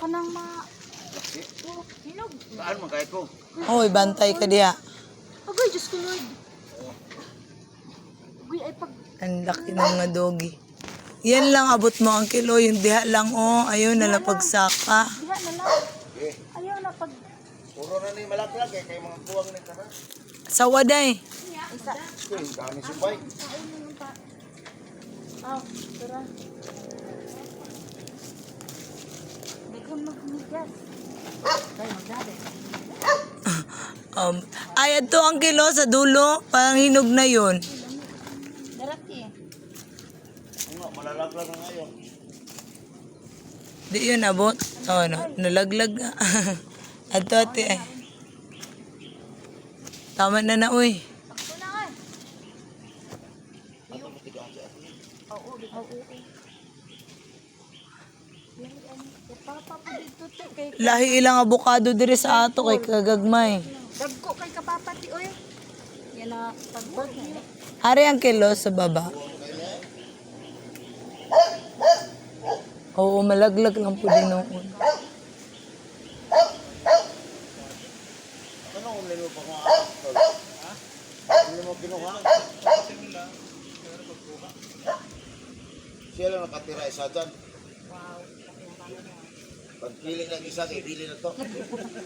kanang hinog. Saan mo kay ko? Oy, bantay ka diya. Agoy, Diyos ko Lord. Agoy, ay pag... Ang laki ng mga dogi. Yan lang abot mo ang kilo, yung diha lang oh. Ayun, nalapagsaka. Diha na lang. Eh, Ayaw na pag... puro na ni malaklag eh, kay mga buwang ni kana. Sa waday. Isa. Ito yung kami subay. Kain mo yung pa. Ah, tara. Daghang magmigas. Kaya magdade. Ayad to ang kilo sa dulo. Parang hinog na yun. Darati. Ano, malalaglag na ngayon. Di yun abot. Oh, no, nalaglag nga. Ato ate ay. Tama na na uy. Sakto na ay. Ato mo tigaan siya. Oo. Papa po dito te kay Lahi ilang abukado diri sa ato kay kagagmay. dagko kay kapapati oy. Yan na pagbag na. Ari ang kilo sa baba. Oo, malaglag lang po din noon. Ano kung lalo pa kung ako? Ha? Hindi mo kinuha? Siya lang nakatira isa dyan. Pagpiling ng isa, kay dili na to.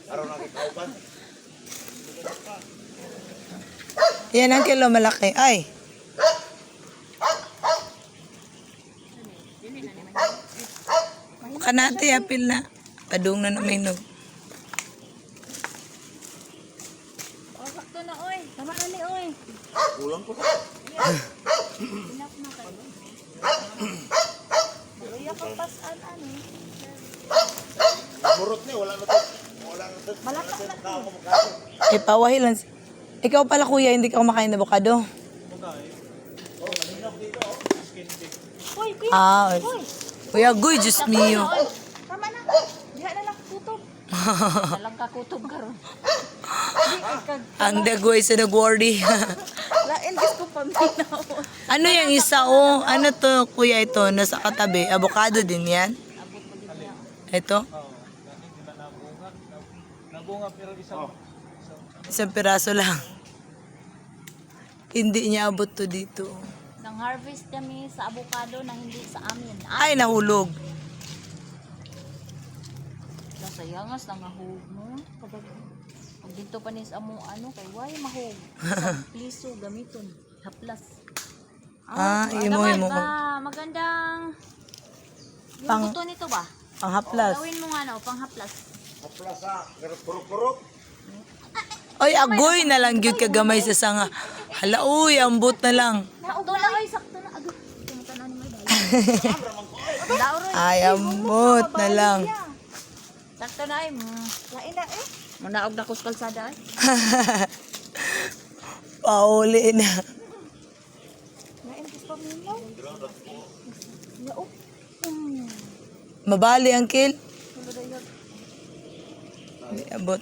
Araw na kitaupan. Yan ang kilo malaki. Ay. Kanate apil na. Padung na may nog. Oh, sakto na oy. Tama na ni oy. Kulang ko. Enough na kayo. Luya kang pasan ano. Murot niya, wala na to. Wala na to. Malakas na to. Eh, pawahi lang. Ikaw pala kuya, hindi ka kumakain ng avocado. Hoy, kuya. Ah, Hoy. kuya, guy, Diyos mio. Oy, tama na. Diha na lang kutob. Dalang ka kutob karon. Di kag Ang dagoy sa nagwordy. lain gis ko paminaw. Ano yung isa oh? Ano to kuya ito? Nasa katabi. Avocado din yan? Abot mo din niya. Ito? Isang piraso lang. Hindi niya abot to dito. Nang harvest kami sa avocado na hindi sa amin. Ay, nahulog. Nasayangas nang ahog mo. Kapag pag dito pa nis amo ano kay way mahog. Sa piso gamiton. Haplas. Imo. Magandang yung Pang- buto nito ba? Panghaplas. Gawin mo nga no, pang haplas. Kaplasa, purok-purok. Oy, agoy na lang yun kagamay sa sanga. Hala, uy, ambot na lang. Sakto na ay sakto na. Agad. Tumutan na ni may dali. Dauro. Ay, ambot na lang. Sakto na ay. Lain na eh. Manaog na kus kalsada ay. Pauli na. Lain kus paminaw. Yao. Mabali ang kill. Wala dayon. Abot.